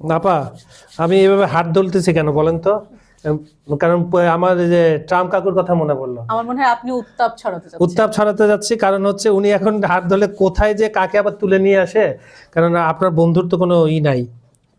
আপা আমি এভাবে হাত ধরতেছি কেন বলেন তো? কারণ আমার যে ট্রাম্প কাকুর কথা মনে পড়লো। আমার মনে হয় আপনি উত্তাপ ছড়াতে যাচ্ছি কারণ হচ্ছে উনি এখন হাত ধরলে কোথায় যে কাকে আবার তুলে নিয়ে আসে, কারণ আপনার বন্ধুর তো কোনো নাই,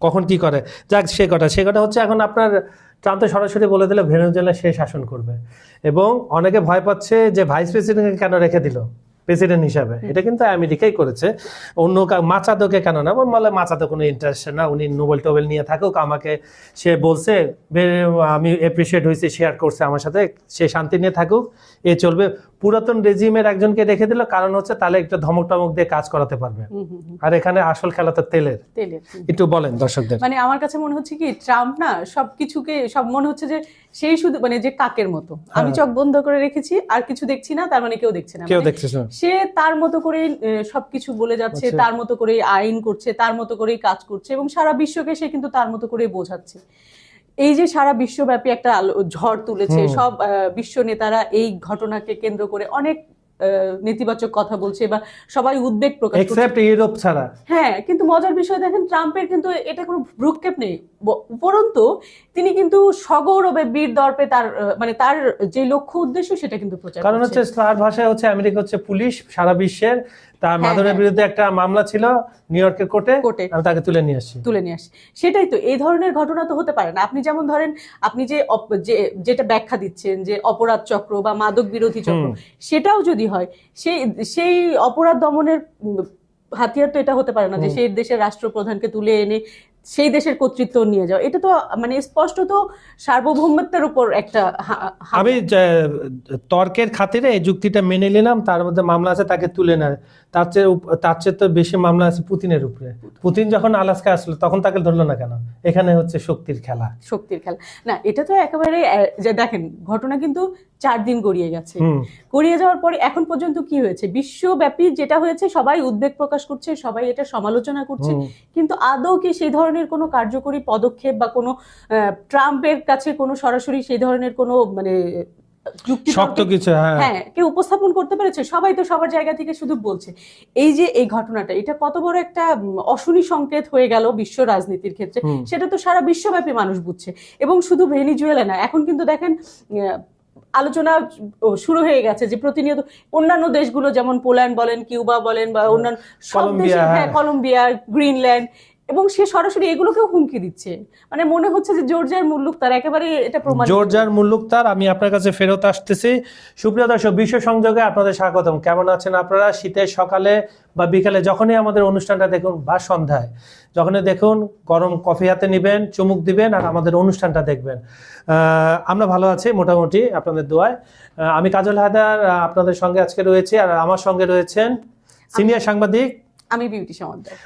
কখন কি করে। যাক, সে কথা হচ্ছে এখন আপনার ট্রাম্প তো সরাসরি বলে দিল ভেনেজুয়েলা সে শাসন করবে, এবং অনেকে ভয় পাচ্ছে যে ভাইস প্রেসিডেন্টকে কেন রেখে দিল প্রেসিডেন্ট হিসাবে। এটা কিন্তু আমেরিকাই করেছে, অন্য মাচাদোকে কেন না, বলে মাচাদো কোনো ইন্টারেস্ট না, উনি নোবেল টোবেল নিয়ে থাকুক, আমাকে সে বলছে আমি অ্যাপ্রিসিয়েট হয়েছি, শেয়ার করছে আমার সাথে, সে শান্তি নিয়ে থাকুক, এ চলবে। পুরাতন রেজিমের একজনকে রেখে দিল, কারণ হচ্ছে তাহলে একটু ধমক টমক দিয়ে কাজ করাতে পারবে। আর এখানে আসল খেলা তো তেলের। একটু বলেন দর্শকদের। মানে আমার কাছে মনে হচ্ছে কি ট্রাম্প না সবকিছুকে সব মনে হচ্ছে যে সেই শুধু মানে যে কাকের মতো, আমি চোখ বন্ধ করে রেখেছি আর কিছু দেখছি না, তার মানে কেউ দেখছে না, সে তার মতো করে সবকিছু বলে যাচ্ছে, তার মতো করে আইন করছে, তার মতো করেই কাজ করছে, এবং সারা বিশ্বকে সে কিন্তু তার মতো করে বোঝাচ্ছে। এই যে সারা বিশ্বব্যাপী একটা ঝড় তুলেছে, সব বিশ্ব নেতারা এই ঘটনাকে কেন্দ্র করে অনেক নেতিবাচক কথা বলছে বা সবাই উদ্বেগ প্রকাশ করছে, এক্সেপ্ট ইউরোপ ছাড়া। হ্যাঁ, কিন্তু মজার বিষয় দেখেন ট্রাম্পের কিন্তু এটা কোনো ভ্রুক্ষেপ নেই, উপরন্তু তিনি কিন্তু সগৌরবে বীর দর্পে তার মানে তার যে লক্ষ্য উদ্দেশ্য সেটা কিন্তু প্রচার করছে। কারণ হচ্ছে তার ভাষায় হচ্ছে আমেরিকা হচ্ছে পুলিশ সারা বিশ্বের, তার মাদনের বিরুদ্ধে একটা মামলা ছিল নিউ ইয়র্কের কোর্টে, আমি তাকে তুলে নিয়ে আসি। সেটাই তো, এই ধরনের ঘটনা তো হতে পারে না। আপনি যেমন ধরেন, আপনি যেটা ব্যাখ্যা দিচ্ছেন যে অপরাধ চক্র বা মাদক বিরোধী চক্র, সেটাও যদি হয়, সেই অপরাধ দমনের হাতিয়ার তো এটা হতে পারে না যে সেই দেশের রাষ্ট্রপ্রধানকে তুলে এনে সেই দেশের কর্তৃত্ব নিয়ে যাও। এটা তো মানে স্পষ্টত সার্বভৌমত্বের উপর একটা আমি তর্কের খাতিরে এই যুক্তিটা মেনে নিলাম, তার মধ্যে মামলা আছে তাকে তুলে নেয়, তার চেয়ে তো বেশি মামলা আছে পুতিনের উপরে। পুতিন যখন আলাস্কা আসলো তখন তাকে ধরলো না কেন? এখানে হচ্ছে শক্তির খেলা না, এটা তো একেবারে যে দেখেন ঘটনা কিন্তু 4 দিন গড়িয়ে গেছে, গড়িয়ে যাওয়ার পরে এখন পর্যন্ত কি হয়েছে, বিশ্বব্যাপী যেটা হয়েছে সবাই উদ্বেগ প্রকাশ করছে, সবাই এটা সমালোচনা করছে, কিন্তু আদৌ কি সেই ধরনের কোনো কার্যকরী পদক্ষেপ বা কোনো ট্রাম্পের কাছে কোনো সরাসরি সেই ধরনের কোনো মানে শক্ত কিছু কেউ উপস্থাপন করতে পেরেছে? সবাই তো সবার জায়গা থেকে শুধু বলছে। এই যে এই ঘটনাটা, এটা কত বড় একটা অশনি সংকেত হয়ে গেল বিশ্ব রাজনীতির ক্ষেত্রে, সেটা তো সারা বিশ্বব্যাপী মানুষ বুঝছে। এবং শুধু ভেনিজুয়েলা না, এখন কিন্তু দেখেন আলোচনা শুরু হয়ে গেছে যে প্রতিনিয়ত অন্যান্য দেশগুলো যেমন পোল্যান্ড বলেন, কিউবা বলেন, বা অন্যান্য সব দেশে, কলম্বিয়া, গ্রিনল্যান্ড, এবং সে সরাসরি এগুলোকেও হুমকি দিচ্ছে। মানে মনে হচ্ছে যে জর্জিয়ার মুল্লুকতার একেবারে এটা প্রমাণ। জর্জিয়ার মুল্লুকতার আমি আপনার কাছে ফেরত আসতেছি। সুপ্রিয় দর্শক, বিশ্ব সংযোগে আপনাদের স্বাগতম। কেমন আছেন আপনারা? শীতের সকালে বা বিকালে যখনই আমাদের অনুষ্ঠানটা দেখুন, বা সন্ধ্যায় যখনই দেখুন, গরম কফি হাতে নেবেন, চুমুক দিবেন আর আমাদের অনুষ্ঠানটা দেখবেন। আমরা ভালো আছি মোটামুটি আপনাদের দোয়ায়। আমি কাজল হায়দার আপনাদের সঙ্গে আজকে রয়েছি, আর আমার সঙ্গে রয়েছেন সিনিয়র সাংবাদিক আমি বিউটি সমাদ্দার।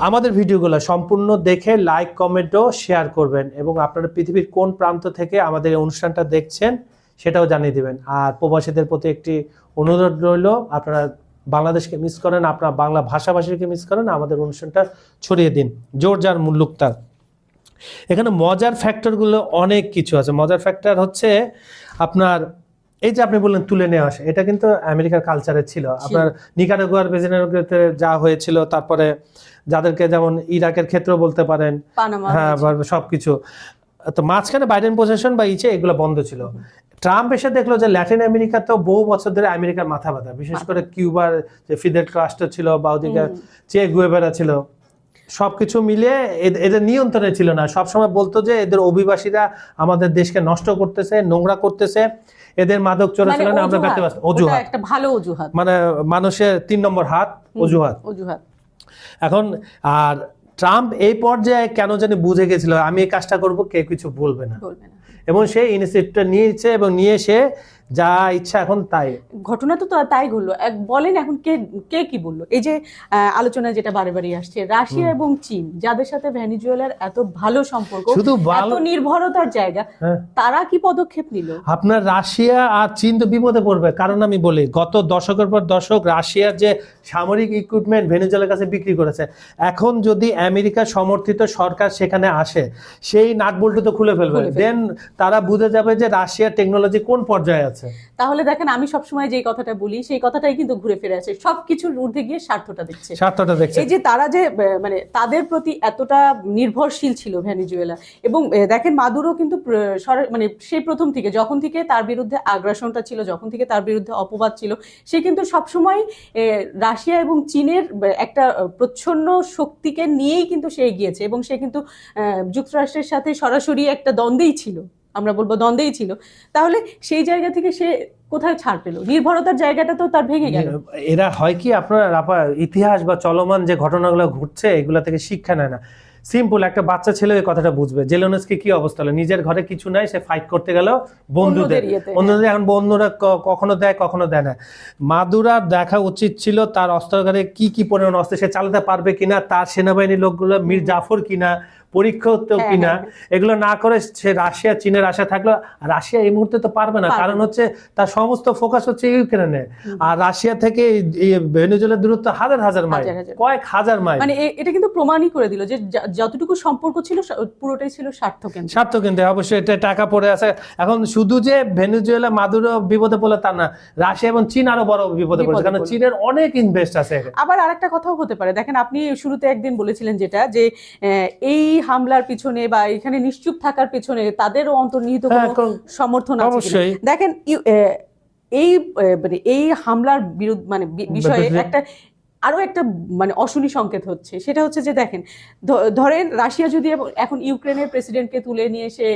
আমাদের ভিডিওগুলো সম্পূর্ণ দেখে লাইক, কমেন্ট ও শেয়ার করবেন, এবং আপনারা পৃথিবীর কোন প্রান্ত থেকে আমাদের এই অনুষ্ঠানটা দেখছেন সেটাও জানিয়ে দিবেন। আর প্রবাসীদের প্রতি একটি অনুরোধ রইল, আপনারা বাংলাদেশকে মিস করেন, আপনারা বাংলা ভাষাভাষীকে মিস করেন, আমাদের অনুষ্ঠানটা ছড়িয়ে দিন। জর্জিয়ার মুল্লুকতার, এখানে মজার ফ্যাক্টরগুলো অনেক কিছু আছে। মজার ফ্যাক্টর হচ্ছে আপনার এই যে আপনি বললেন তুলে নেওয়া আসে, এটা কিন্তু আমেরিকার কালচারে ছিল। আপনার নিকারাগুয়ার প্রেসিডেন্টে যা হয়েছিল, তারপরে যাদেরকে যেমন ইরাকের ক্ষেত্র বলতে পারেন, হ্যাঁ, সবকিছু তো মাঝখানে বাইডেন প্রশাসন বা এগুলো বন্ধ ছিল। ট্রাম্প এসে দেখলো যে ল্যাটিন আমেরিকাতেও বহু বছর ধরে আমেরিকার মাথা ব্যথা, বিশেষ করে কিউবার যে ফিদেল কাস্ট্রো ছিল বা ওদিকে চে গুয়েভারা ছিল, সবকিছু মিলিয়ে এদের নিয়ন্ত্রণে ছিল না। সবসময় বলতো যে এদের অভিবাসীরা আমাদের দেশকে নষ্ট করতেছে, নোংরা করতেছে, এদের মাদক চোরাচালানে আমরা ব্যতিব্যস্ত। অজুহাত, একটা ভালো অজুহাত, মানে মানুষের 3 নম্বর হাত, অজুহাত। এখন আর ট্রাম্প এই পর্যায়ে কেন জানি বুঝে গেছিল আমি এই কাজটা করবো, কেউ কিছু বলবে না, এবং সে ইনিশিয়েটিভটা নিয়েছে, এবং নিয়ে সে যা ইচ্ছা এখন তাই। ঘটনা তো তাই ঘটলো। বলেন এখন কে কি বললো? এই যে আলোচনা যেটা বারে আসছে, রাশিয়া এবং চীন, যাদের সাথে ভেনিজুয়েলার এত ভালো সম্পর্ক, এত নির্ভরতার জায়গা, তারা কি পদক্ষেপ নিল? আপনার রাশিয়া আর চীন তো বিপদে পড়বে। কারণ আমি বলি, গত দশকের পর দশক রাশিয়ার যে সামরিক ইকুইপমেন্ট ভেনিজুয়েলার কাছে বিক্রি করেছে, এখন যদি আমেরিকা সমর্থিত সরকার সেখানে আসে, সেই নাটবল্টু তো খুলে ফেলবে। দেন তারা বুঝে যাবে যে রাশিয়ার টেকনোলজি কোন পর্যায়ে আছে। আছে। তাহলে দেখেন আমি সবসময় যেই কথাটা বলি সেই কথাটাই কিন্তু ঘুরে ফিরে আসে, সবকিছুর ঊর্ধ্বে গিয়ে স্বার্থটা দেখছে। এই যে তারা যে মানে তাদের প্রতি এতটা নির্ভরশীল ছিল ভেনেজুয়েলা, এবং দেখেন মাদুরো কিন্তু মানে সেই প্রথম থেকে, যখন থেকে তার বিরুদ্ধে আগ্রাসনটা ছিল, যখন থেকে তার বিরুদ্ধে অপবাদ ছিল, সে কিন্তু সবসময় রাশিয়া এবং চীনের একটা প্রচ্ছন্ন শক্তিকে নিয়েই কিন্তু সে এগিয়েছে, এবং সে কিন্তু যুক্তরাষ্ট্রের সাথে সরাসরি একটা দ্বন্দ্বেই ছিল, আমরা বলবো দ্বন্দ্বেই ছিল। তাহলে সেই জায়গা থেকে সে কোথায় ছাড় পেল? নির্ভরতার জায়গাটা তো তার ভেঙে গেল। এরা হয় কি আপনার ইতিহাস বা চলমান যে ঘটনাগুলো ঘটছে এগুলা থেকে শিক্ষা নেয় না। সিম্পল একটা বাচ্চা ছেলে এই কথাটা বুঝবে। জেলেনস্কি কি অবস্থা হলো, নিজের ঘরে কিছু নাই, সে ফাইট করতে গেল বন্ধুদের। এখন বন্ধুরা কখনো দেয় কখনো দেয় না। মাদুরার দেখা উচিত ছিল তার অস্ত্রাগারে কি কি পরিমাণ অস্ত্র সে চালাতে পারবে কিনা, তার সেনাবাহিনীর লোকগুলো মীর জাফর কিনা, পরীক্ষা হতেও কিনা, এগুলো না করে সে রাশিয়া চীনের আশা থাকলো। রাশিয়া এই মুহূর্তে তো পারবে না, কারণ হচ্ছে তার সমস্ত ফোকাস হচ্ছে ইউক্রেনে, আর রাশিয়া থেকে ভেনেজুয়েলার দূরত্ব হাজার হাজার মাইল, কয়েক হাজার মাইল। মানে এটা কিন্তু প্রমাণই করে দিল যে যতটুকু সম্পর্ক ছিল পুরোটাই ছিল স্বার্থকেন্দ্রে। অবশ্যই এটা টাকা পড়ে আছে। এখন শুধু যে ভেনেজুয়েলা মাদুরো বিপদে পড়লে তা না, রাশিয়া এবং চীন আরো বড় বিপদে পড়েছে, কারণ চীনের অনেক ইনভেস্ট আছে। আবার আরেকটা কথাও হতে পারে, দেখেন আপনি শুরুতে একদিন বলেছিলেন যেটা, যে এই হামলার পিছনে বা এখানে নিশ্চুপ থাকার পিছনে তাদেরও অন্তর্নিহিত কোনো সমর্থন আছে। অবশ্যই দেখেন এই হামলার বিরুদ্ধে মানে বিষয়ে আরো একটা মানে অশনি সংকেত হচ্ছে, সেটা হচ্ছে যে দেখেন ধরেন রাশিয়া যদি এখন ইউক্রেনের প্রেসিডেন্টকে তুলে নিয়ে এসে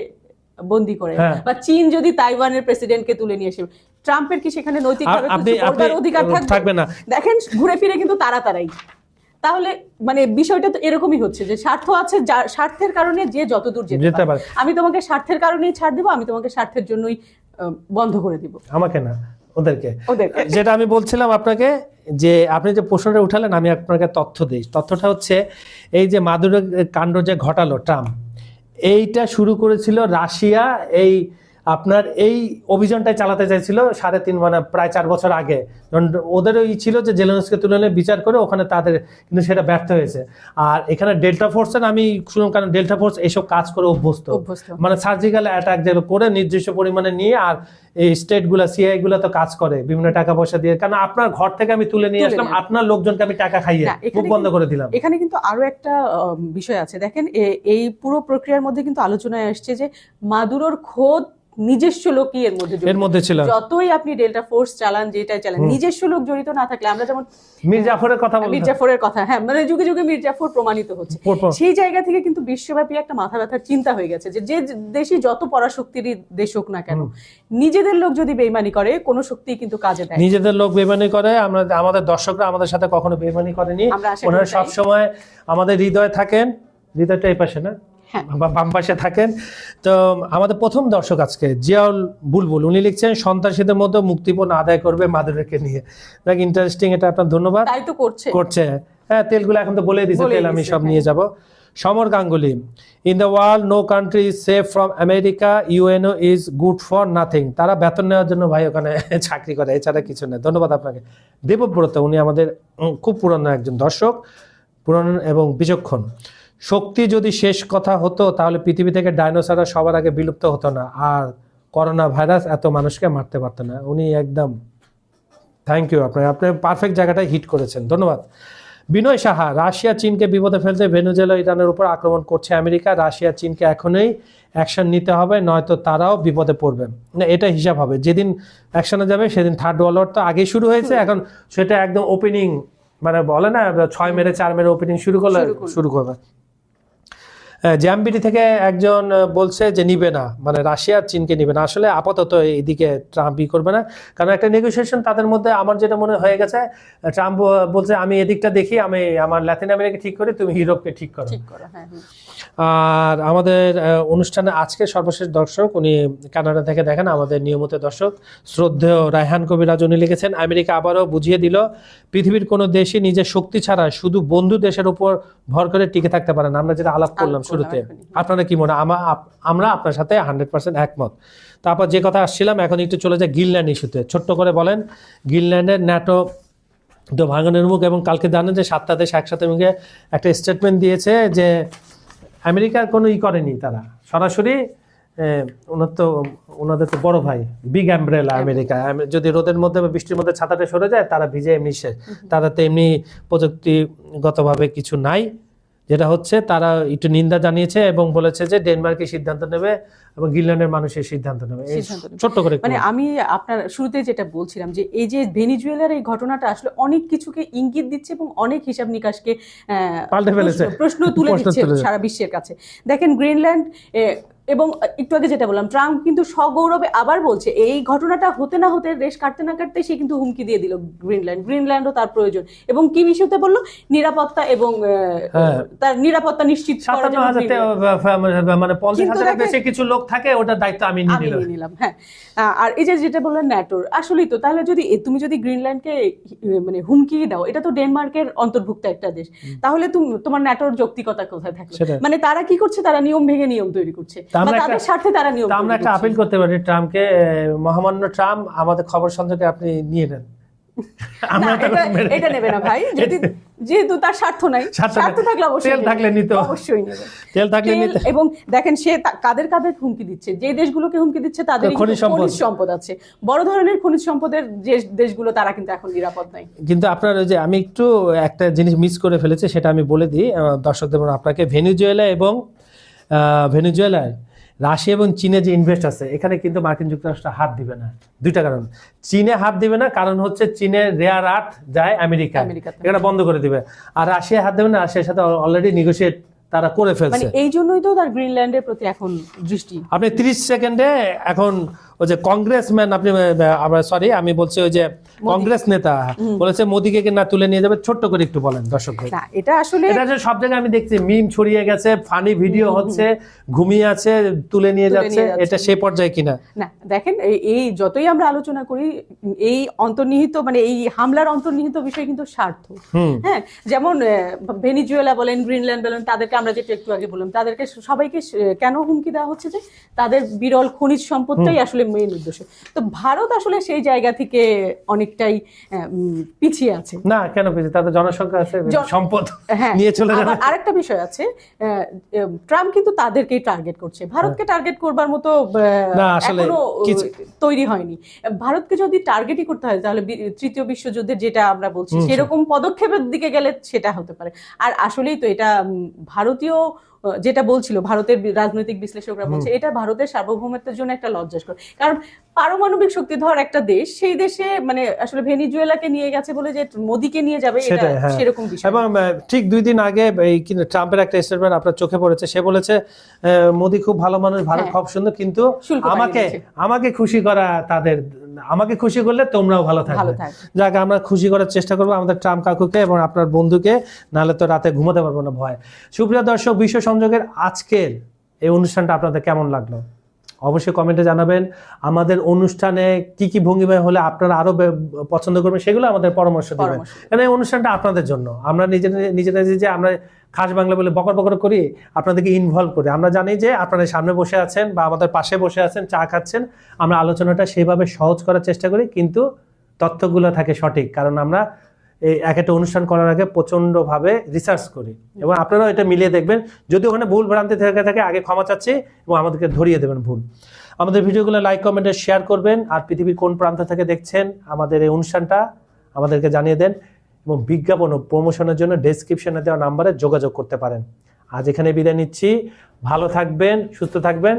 বন্দী করে, বা চীন যদি তাইওয়ানের প্রেসিডেন্টকে তুলে নিয়ে এসে, ট্রাম্পের কি সেখানে নৈতিকভাবে অধিকার থাকবে না? দেখেন ঘুরে ফিরে কিন্তু তারাই। তাহলে মানে বিষয়টা তো এরকমই হচ্ছে যে স্বার্থ আছে, স্বার্থের কারণে যে যতদূর যেতে পারে। আমি তোমাকে স্বার্থের কারণেই ছাড় দিব, আমি তোমাকে স্বার্থের জন্যই বন্ধ করে দিব, আমাকে না ওদেরকে। যেটা আমি বলছিলাম আপনাকে, যে আপনি যে প্রশ্নটা উঠালেন আমি আপনাকে তথ্য দিই। তথ্যটা হচ্ছে এই যে মাদুরো কাণ্ড যে ঘটালো ট্রাম্প, এইটা শুরু করেছিল রাশিয়া। এই আপনার এই অভিযানটাই চালাতে চাইছিল 3.5 মানে প্রায় 4 বছর আগে, ওদেরও ছিল যে জেলেনস্কি তুলে বিচার করে ওখানে তাদের, কিন্তু সেটা ব্যর্থ হয়েছে। আর এখানে ডেল্টা ফোর্সের আমি শুনলাম, কারণ ডেল্টা ফোর্স এইসব কাজ করে অভ্যস্ত, মানে সার্জিক্যাল অ্যাটাক যেগুলো করে নির্দিষ্ট পরিমাণে নিয়ে, আর এই স্টেটগুলো সিআই গুলো তো কাজ করে বিভিন্ন টাকা পয়সা দিয়ে, কারণ আপনার ঘর থেকে আমি তুলে নিয়ে আসলাম, আপনার লোকজনকে আমি টাকা খাইয়ে মুখ বন্ধ করে দিলাম। এখানে কিন্তু আরো একটা বিষয় আছে, দেখেন এই পুরো প্রক্রিয়ার মধ্যে কিন্তু আলোচনায় আসছে যে মাদুরোর খোদ নিজস্ব লোকই এর মধ্যে ছিল। যতই আপনি ডেল্টা ফোর্স চালান, যেটাই চালান, নিজস্ব লোক জড়িত না থাকলে, আমরা যেমন মীর জাফরের কথা, হ্যাঁ, মানে যুগে যুগে মীর জাফর প্রমাণিত হচ্ছে, সেই জায়গা থেকে কিন্তু বিশ্বব্যাপী একটা মাথা ব্যথার চিন্তা হয়ে গেছে যে দেশই যত পরাশক্তির দেশ হোক না কেন, নিজেদের লোক যদি বেইমানি করে, কোনো শক্তি কিন্তু কাজে দেয়। নিজেদের লোক বেইমানি করে, আমরা আমাদের দর্শকরা আমাদের সাথে কখনো বেইমানি করেনি, ওনারা সবসময় আমাদের হৃদয়ে থাকেন। হৃদয়টা এই পাশে না, বাম পাশে থাকেন। তো আমাদের প্রথম দর্শক আজকে জিয়াউল বুলবুল, উনি লিখছেন সন্ত্রাসীদের মধ্যে মুক্তিপণ আদায় করবে মাদুরোকে নিয়ে। দেখ ইন্টারেস্টিং, এটা আপনার ধন্যবাদ। তাই তো করছে। হ্যাঁ, তেলগুলো এখন তো বলে দিয়েছে, তেল আমি সব নিয়ে যাব। Samar Ganguly, in the world no country is safe from America, UNO is good for nothing. তারা বেতন নেওয়ার জন্য ভাই ওখানে চাকরি করে, এছাড়া কিছু নেই। ধন্যবাদ আপনাকে। দেবব্রত, উনি আমাদের খুব পুরনো একজন দর্শক, পুরনো এবং বিচক্ষণ। শক্তি যদি শেষ কথা হতো তাহলে পৃথিবী থেকে ডাইনোসররা সবার আগে বিলুপ্ত হতো না, আর করোনা ভাইরাস এত মানুষকে মারতে পারতো না। উনি একদম থ্যাংক ইউ, আপনি পারফেক্ট জায়গাটায় হিট করেছেন, ধন্যবাদ। বিনয় সাহা, রাশিয়া চীনকে বিপদে ফেলতে ভেনেজুয়েলা ইরানের উপর আক্রমণ করছে আমেরিকা, রাশিয়া চীনকে এখনই অ্যাকশন নিতে হবে, নয়তো তারাও বিপদে পড়বে। না, এটা হিসাব হবে, যেদিন অ্যাকশনে যাবে সেদিন থার্ড ওয়ার্ল্ড ওয়ার তো আগেই শুরু হয়েছে, এখন সেটা একদম ওপেনিং, মানে বলে না 6 মেরে 4 মেরে ওপেনিং শুরু করবে। জ্যামবিডি থেকে একজন বলছে যে নিবে না, মানে রাশিয়া চীনকে নিবে না। আসলে আপাতত এইদিকে ট্রাম্পই করবে না, কারণ একটা নেগোসিয়েশন তাদের মধ্যে আমার যেটা মনে হয়ে গেছে, ট্রাম্প বলছে আমি এদিকটা দেখি, আমি আমার লাতিন আমেরিকা ঠিক করি, তুমি ইউরোপকে ঠিক করো। আর আমাদের অনুষ্ঠানে আজকে সর্বশেষ দর্শক, উনি কানাডা থেকে দেখেন, আমাদের নিয়মিত দর্শক, শ্রদ্ধেয় রায়হান কবিরাজ, উনি লিখেছেন আমেরিকা আবারও বুঝিয়ে দিল পৃথিবীর কোনো দেশই নিজের শক্তি ছাড়া শুধু বন্ধু দেশের উপর ভর করে টিকে থাকতে পারে না। আমরা যেটা আলাপ করলাম শুরুতে, আপনারা কি মনে? আমরা আপনার সাথে 100% একমত। তারপর যে কথা আসছিলাম, এখন একটু চলে যায় গ্রিনল্যান্ড ইস্যুতে। ছোট্ট করে বলেন, গ্রিনল্যান্ডের ন্যাটো তো ভাঙনের মুখ, এবং কালকে জানেন যে 7টা দেশ একসাথে মিলে একটা স্টেটমেন্ট দিয়েছে যে আমেরিকার কোনো করেনি, তারা সরাসরি ওনাদের তো বড় ভাই বিগ অ্যাম্ব্রেলা আমেরিকা, যদি রোদের মধ্যে বা বৃষ্টির মধ্যে ছাতাটা সরে যায় তারা ভিজে এমনি শেষ। তারা তো এমনি প্রযুক্তিগতভাবে কিছু নাই, যেটা হচ্ছে তারা একটু নিন্দা জানিয়েছে এবং বলেছে যে ডেনমার্কের সিদ্ধান্ত নেবে এবং গ্রিনল্যান্ডের মানুষের সিদ্ধান্ত নেবে। ছোট্ট করে মানে আমি আপনার শুরুতে যেটা বলছিলাম যে এই যে ভেনিজুয়েলার এই ঘটনাটা আসলে অনেক কিছুকে ইঙ্গিত দিচ্ছে এবং অনেক হিসাব নিকাশকে পাল্টে ফেলেছে, প্রশ্ন তুলে দিচ্ছে সারা বিশ্বের কাছে। দেখেন গ্রিনল্যান্ড এবং একটু আগে যেটা বললাম, ট্রাম্প কিন্তু সগৌরবে আবার বলছে এই ঘটনাটা হতে না হতে, রেশ কাটতে না কাটতে সে কিন্তু হুমকি দিয়ে দিল গ্রিনল্যান্ডও তার প্রয়োজন, এবং কি বিষয়তে বললো, নিরাপত্তা এবং তার নিরাপত্তা নিশ্চিত করার জন্য। মানে 50,000 বেশি কিছু লোক থাকে, ওটার দায়িত্ব আমি নিলাম। হ্যাঁ, আর এই যে যেটা বললেন ন্যাটোর, আসলেই তো তাহলে তুমি যদি গ্রিনল্যান্ডকে মানে হুমকি দাও, এটা তো ডেনমার্কের অন্তর্ভুক্ত একটা দেশ, তাহলে তোমার ন্যাটোর যৌক্তিকতা কোথায় থাকলো? মানে তারা কি করছে, তারা নিয়ম ভেঙে নিয়ম তৈরি করছে, তাদের স্বার্থে তারা নিয়ম। আমরা একটা আপিল করতে পারি ট্রাম্পকে, মহামান্য ট্রাম্প আমাদের খবর সংযোগে আপনি নিয়ে নেন। এটা নেবে না ভাই, যেহেতু তার স্বার্থ নাই, স্বার্থ থাকলে অবশ্যই নেবে। এবং দেখেন সে কাদের কাদের হুমকি দিচ্ছে, যে দেশগুলোকে হুমকি দিচ্ছে তাদের খনিজ সম্পদ আছে, বড় ধরনের খনিজ সম্পদের যে দেশগুলো, তারা কিন্তু এখন নিরাপদ নাই। কিন্তু আপনার ওই যে আমি একটু একটা জিনিস মিস করে ফেলেছি, সেটা আমি বলে দিই দর্শকদের আপনাকে। ভেনিজুয়েলায় রাশিয়া এবং চীনে যে ইনভেস্ট আছে, এখানে কিন্তু মার্কিন যুক্তরাষ্ট্র হাত দিবে না। দুইটা কারণ, চীনে হাত দিবে না, কারণ হচ্ছে চীনের রেয়ার আর্থ যায় আমেরিকা, এটা বন্ধ করে দিবে। আর রাশিয়া হাত দেবে না, রাশিয়ার সাথে অলরেডি নেগোশিয়েট তারা করে ফেলছে। এই জন্যই তো তার গ্রিনল্যান্ডের প্রতি এখন দৃষ্টি। আপনি 30 সেকেন্ডে এখন ওই যে কংগ্রেসম্যান, আমি বলছি ওই যে কংগ্রেস নেতা বলেছে মোদিকে না তুলে নিয়ে যাবে, ছোট্ট করে একটু বলেন দর্শকদের। এটা আসলে সব জায়গায় আমি দেখছি মিম ছড়িয়ে গেছে, ফানি ভিডিও হচ্ছে, ঘুমিয়ে আছে, তুলে নিয়ে যাচ্ছে, এটা সেই পর্যায়ে কিনা না। দেখেন এই যতই আমরা আলোচনা করি, এই অন্তর্নিহিত মানে এই হামলার অন্তর্নিহিত বিষয় কিন্তু স্বার্থ। হ্যাঁ, যেমন ভেনিজুয়েলা বলেন, গ্রিনল্যান্ড বলেন, তাদেরকে আমরা যেটা একটু আগে বললাম, তাদেরকে সবাইকে কেন হুমকি দেওয়া হচ্ছে, যে তাদের বিরল খনিজ সম্পদটাই আসলে মেইন উদ্দেশ্য। তো ভারত আসলে সেই জায়গা থেকে অনেকটাই পিছিয়ে আছে। না, কেন পিছিয়ে? তাদের জনসংখ্যা আছে, সম্পদ নিয়ে চলে যাবে। আরেকটা বিষয় আছে, ট্রাম্প কিন্তু তাদেরকেই টার্গেট করছে, ভারতকে টার্গেট করবার মতো এখনো তৈরি হয়নি। ভারতকে যদি টার্গেটই করতে হয়, তাহলে তৃতীয় বিশ্বযুদ্ধের যেটা আমরা বলছি সেরকম পদক্ষেপের দিকে গেলে সেটা হতে পারে। আর আসলেই তো এটা ভারতীয় যেটা বলছিল, ভারতের রাজনৈতিক বিশ্লেষকরা বলছে এটা ভারতের সার্বভৌমত্বের জন্য একটা লজ্জাস্কর, কারণ পারমাণবিক শক্তিধর একটা দেশ, সেই দেশে মানে আসলে ভেনিজুয়েলাকে নিয়ে গেছে বলে যে মোদিকে নিয়ে যাবে, এটা সেরকম বিষয়। এবং ঠিক 2 দিন আগে ট্রাম্পের একটা স্টেটমেন্ট আপনার চোখে পড়েছে, সে বলেছে মোদি খুব ভালো মানুষ, ভারত খুব সুন্দর, কিন্তু আমাকে খুশি করা তাদের, আমাকে খুশি করলে তোমরাও ভালো থাকবে। যাক, আমরা খুশি করার চেষ্টা করবো আমাদের ট্রাম্প কাকুকে এবং আপনার বন্ধুকে, নাহলে তো রাতে ঘুমাতে পারবো না ভয়। সুপ্রিয় দর্শক, বিশ্ব সংযোগের আজকের এই অনুষ্ঠানটা আপনাদের কেমন লাগলো অবশ্যই কমেন্টে জানাবেন। আমাদের অনুষ্ঠানে কি কি ভঙ্গিমায় হলে আপনারা আরো পছন্দ করবেন, সেগুলো আমাদের পরামর্শ দেবেন, কারণ এই অনুষ্ঠানটা আপনাদের জন্য। আমরা নিজেরা যে আমরা খাস বাংলা বলে বকর বকর করি, আপনাদেরকে ইনভলভ করি। আমরা জানি যে আপনারা সামনে বসে আছেন বা আমাদের পাশে বসে আছেন, চা খাচ্ছেন, আমরা আলোচনাটা সেইভাবে সহজ করার চেষ্টা করি, কিন্তু তথ্যগুলো থাকে সঠিক, কারণ আমরা এই একটা অনুষ্ঠান করার আগে প্রচন্ডভাবে রিসার্চ করি, এবং আপনারাও এটা মিলিয়ে দেখবেন। যদি ওখানে ভুল ভ্রান্তি থেকে থাকে, আগে ক্ষমা চাচ্ছি এবং আমাদেরকে ধরিয়ে দেবেন ভুল। আমাদের ভিডিওগুলো লাইক, কমেন্টে শেয়ার করবেন, আর পৃথিবীর কোন প্রান্ত থেকে দেখছেন আমাদের এই অনুষ্ঠানটা আমাদেরকে জানিয়ে দেন, এবং বিজ্ঞাপন ও প্রমোশনের জন্য ডেসক্রিপশনে দেওয়া নাম্বারে যোগাযোগ করতে পারেন। আজ এখানে বিদায় নিচ্ছি, ভালো থাকবেন, সুস্থ থাকবেন,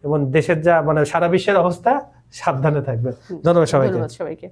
এবং দেশের যা মানে সারা বিশ্বের অবস্থা, সাবধানে থাকবেন। ধন্যবাদ সবাইকে।